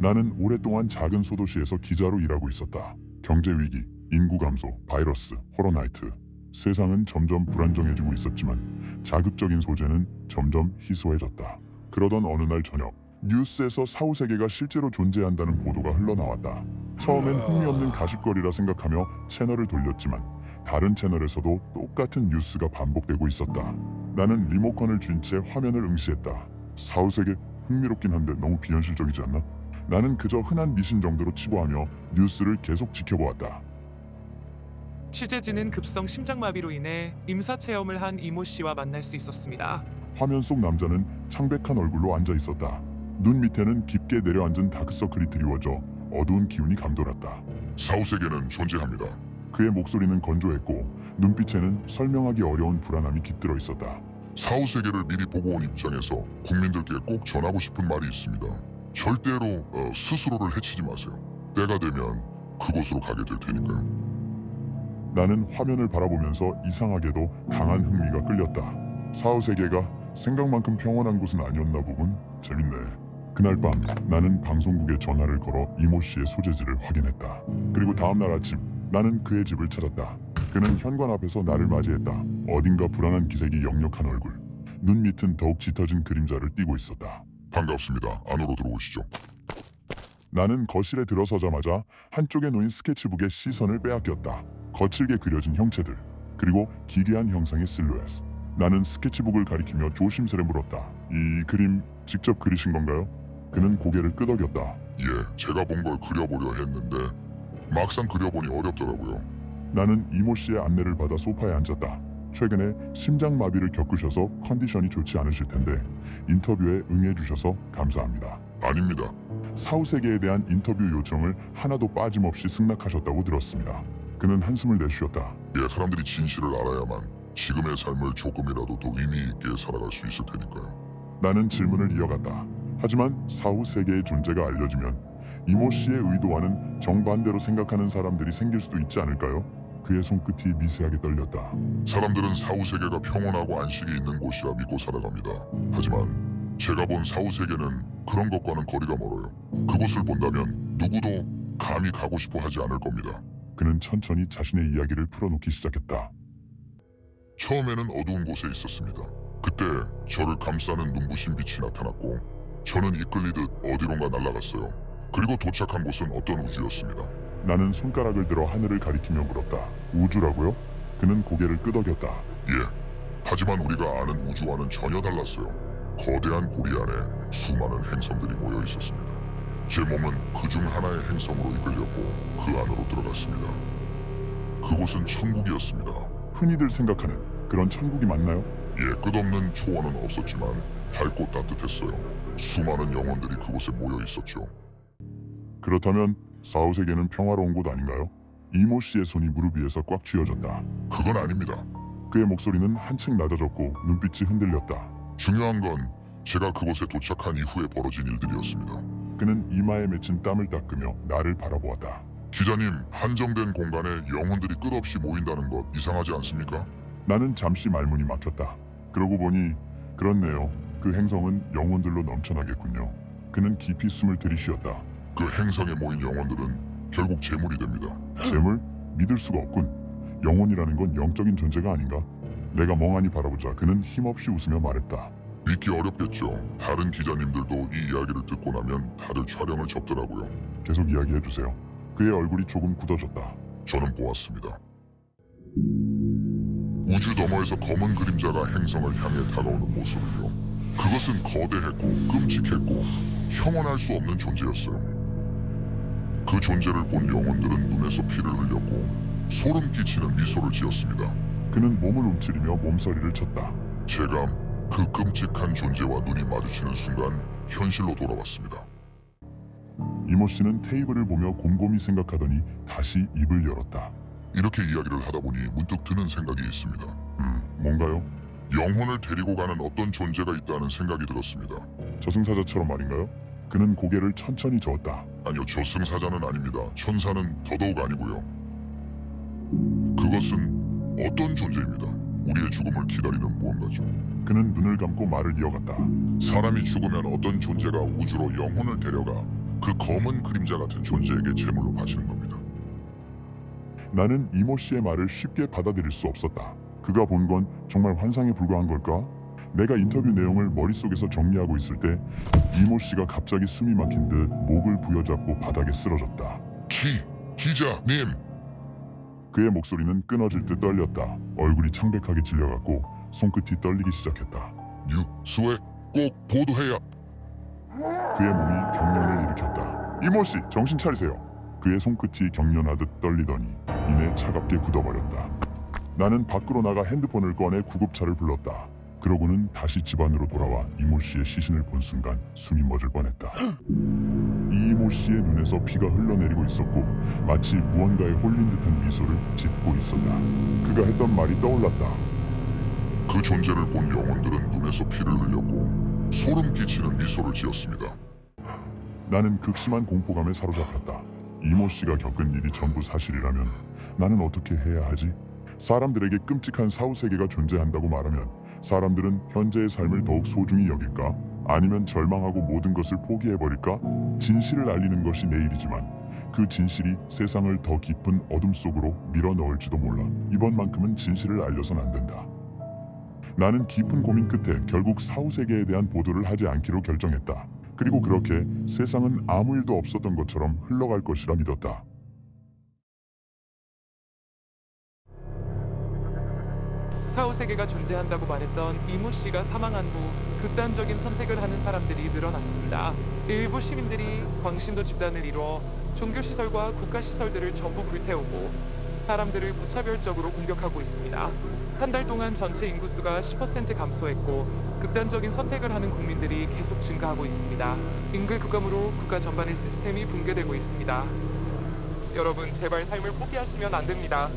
나는 오랫동안 작은 소도시에서 기자로 일하고 있었다. 경제 위기, 인구 감소, 바이러스, 호러나이트. 세상은 점점 불안정해지고 있었지만 자극적인 소재는 점점 희소해졌다. 그러던 어느 날 저녁, 뉴스에서 사후세계가 실제로 존재한다는 보도가 흘러나왔다. 처음엔 흥미없는 가십거리라 생각하며 채널을 돌렸지만 다른 채널에서도 똑같은 뉴스가 반복되고 있었다. 나는 리모컨을 쥔 채 화면을 응시했다. 사후세계 흥미롭긴 한데 너무 비현실적이지 않나? 나는 그저 흔한 미신 정도로 치부하며 뉴스를 계속 지켜보았다. 취재진은 급성 심장마비로 인해 임사 체험을 한 이모 씨와 만날 수 있었습니다. 화면 속 남자는 창백한 얼굴로 앉아 있었다. 눈 밑에는 깊게 내려앉은 다크서클이 드리워져 어두운 기운이 감돌았다. 사후세계는 존재합니다. 그의 목소리는 건조했고 눈빛에는 설명하기 어려운 불안함이 깃들어 있었다. 사후세계를 미리 보고 온 입장에서 국민들께 꼭 전하고 싶은 말이 있습니다. 절대로 스스로를 해치지 마세요. 때가 되면 그곳으로 가게 될 테니까요. 나는 화면을 바라보면서 이상하게도 강한 흥미가 끌렸다. 사후세계가 생각만큼 평온한 곳은 아니었나 보군. 재밌네. 그날 밤 나는 방송국에 전화를 걸어 이모 씨의 소재지를 확인했다. 그리고 다음날 아침 나는 그의 집을 찾았다. 그는 현관 앞에서 나를 맞이했다. 어딘가 불안한 기색이 역력한 얼굴. 눈 밑은 더욱 짙어진 그림자를 띠고 있었다. 반갑습니다. 안으로 들어오시죠. 나는 거실에 들어서자마자 한쪽에 놓인 스케치북에 시선을 빼앗겼다. 거칠게 그려진 형체들, 그리고 기괴한 형상의 실루엣. 나는 스케치북을 가리키며 조심스레 물었다. 이 그림 직접 그리신 건가요? 그는 고개를 끄덕였다. 예, 제가 뭔가를 그려보려 했는데 막상 그려보니 어렵더라고요. 나는 이모 씨의 안내를 받아 소파에 앉았다. 최근에 심장마비를 겪으셔서 컨디션이 좋지 않으실 텐데 인터뷰에 응해주셔서 감사합니다. 아닙니다. 사후세계에 대한 인터뷰 요청을 하나도 빠짐없이 승낙하셨다고 들었습니다. 그는 한숨을 내쉬었다. 예, 사람들이 진실을 알아야만 지금의 삶을 조금이라도 더 의미 있게 살아갈 수 있을 테니까요. 나는 질문을 이어갔다. 하지만 사후세계의 존재가 알려지면 이모 씨의 의도와는 정반대로 생각하는 사람들이 생길 수도 있지 않을까요? 그의 손끝이 미세하게 떨렸다. 사람들은 사후세계가 평온하고 안식이 있는 곳이라 믿고 살아갑니다. 하지만 제가 본 사후세계는 그런 것과는 거리가 멀어요. 그곳을 본다면 누구도 감히 가고 싶어 하지 않을 겁니다. 그는 천천히 자신의 이야기를 풀어놓기 시작했다. 처음에는 어두운 곳에 있었습니다. 그때 저를 감싸는 눈부신 빛이 나타났고 저는 이끌리듯 어디론가 날아갔어요. 그리고 도착한 곳은 어떤 우주였습니다. 나는 손가락을 들어 하늘을 가리키며 물었다. 우주라고요? 그는 고개를 끄덕였다. 예. 하지만 우리가 아는 우주와는 전혀 달랐어요. 거대한 고리 안에 수많은 행성들이 모여 있었습니다. 제 몸은 그 중 하나의 행성으로 이끌렸고 그 안으로 들어갔습니다. 그곳은 천국이었습니다. 흔히들 생각하는 그런 천국이 맞나요? 예, 끝없는 초원은 없었지만 밝고 따뜻했어요. 수많은 영혼들이 그곳에 모여 있었죠. 그렇다면 사후세계는 평화로운 곳 아닌가요? 이모 씨의 손이 무릎 위에서 꽉 쥐어졌다. 그건 아닙니다. 그의 목소리는 한층 낮아졌고 눈빛이 흔들렸다. 중요한 건 제가 그곳에 도착한 이후에 벌어진 일들이었습니다. 그는 이마에 맺힌 땀을 닦으며 나를 바라보았다. 기자님, 한정된 공간에 영혼들이 끝없이 모인다는 것 이상하지 않습니까? 나는 잠시 말문이 막혔다. 그러고 보니 그렇네요. 그 행성은 영혼들로 넘쳐나겠군요. 그는 깊이 숨을 들이쉬었다. 그 행성에 모인 영혼들은 결국 재물이 됩니다. 재물? 믿을 수가 없군. 영혼이라는 건 영적인 존재가 아닌가? 내가 멍하니 바라보자 그는 힘없이 웃으며 말했다. 믿기 어렵겠죠. 다른 기자님들도 이 이야기를 듣고 나면 다들 촬영을 접더라고요. 계속 이야기해주세요. 그의 얼굴이 조금 굳어졌다. 저는 보았습니다. 우주 너머에서 검은 그림자가 행성을 향해 다가오는 모습을요. 그것은 거대했고 끔찍했고 형언할 수 없는 존재였어요. 그 존재를 본 영혼들은 눈에서 피를 흘렸고 소름 끼치는 미소를 지었습니다. 그는 몸을 움츠리며 몸서리를 쳤다. 제가 그 끔찍한 존재와 눈이 마주치는 순간 현실로 돌아왔습니다. 이모 씨는 테이블을 보며 곰곰이 생각하더니 다시 입을 열었다. 이렇게 이야기를 하다 보니 문득 드는 생각이 있습니다. 뭔가요? 영혼을 데리고 가는 어떤 존재가 있다는 생각이 들었습니다. 저승사자처럼 말인가요? 그는 고개를 천천히 저었다. 아니요, 저승사자는 아닙니다. 천사는 더더욱 아니고요. 그것은 어떤 존재입니다. 우리의 죽음을 기다리는 무언가죠. 그는 눈을 감고 말을 이어갔다. 사람이 죽으면 어떤 존재가 우주로 영혼을 데려가 그 검은 그림자 같은 존재에게 제물로 바치는 겁니다. 나는 이모 씨의 말을 쉽게 받아들일 수 없었다. 그가 본 건 정말 환상에 불과한 걸까? 내가 인터뷰 내용을 머릿속에서 정리하고 있을 때 이모 씨가 갑자기 숨이 막힌 듯 목을 부여잡고 바닥에 쓰러졌다. 기자님! 그의 목소리는 끊어질 듯 떨렸다. 얼굴이 창백하게 질려갔고 손끝이 떨리기 시작했다. 뉴스에 꼭 보도해야. 그의 몸이 경련을 일으켰다. 이모 씨, 정신 차리세요. 그의 손끝이 경련하듯 떨리더니 이내 차갑게 굳어버렸다. 나는 밖으로 나가 핸드폰을 꺼내 구급차를 불렀다. 그러고는 다시 집 안으로 돌아와 이모 씨의 시신을 본 순간 숨이 멎을 뻔했다. 이 이모 씨의 눈에서 피가 흘러내리고 있었고 마치 무언가에 홀린 듯한 미소를 짓고 있었다. 그가 했던 말이 떠올랐다. 그 존재를 본 영혼들은 눈에서 피를 흘렸고 소름 끼치는 미소를 지었습니다. 나는 극심한 공포감에 사로잡혔다. 이모 씨가 겪은 일이 전부 사실이라면 나는 어떻게 해야 하지? 사람들에게 끔찍한 사후세계가 존재한다고 말하면 사람들은 현재의 삶을 더욱 소중히 여길까? 아니면 절망하고 모든 것을 포기해버릴까? 진실을 알리는 것이 내 일이지만 그 진실이 세상을 더 깊은 어둠 속으로 밀어넣을지도 몰라. 이번만큼은 진실을 알려선 안 된다. 나는 깊은 고민 끝에 결국 사후세계에 대한 보도를 하지 않기로 결정했다. 그리고 그렇게 세상은 아무 일도 없었던 것처럼 흘러갈 것이라 믿었다. 사후세계가 존재한다고 말했던 이모 씨가 사망한 후 극단적인 선택을 하는 사람들이 늘어났습니다. 일부 시민들이 광신도 집단을 이루어 종교시설과 국가시설들을 전부 불태우고 사람들을 무차별적으로 공격하고 있습니다. 한 달 동안 전체 인구수가 10% 감소했고 극단적인 선택을 하는 국민들이 계속 증가하고 있습니다. 인구 급감으로 국가 전반의 시스템이 붕괴되고 있습니다. 여러분, 제발 삶을 포기하시면 안 됩니다.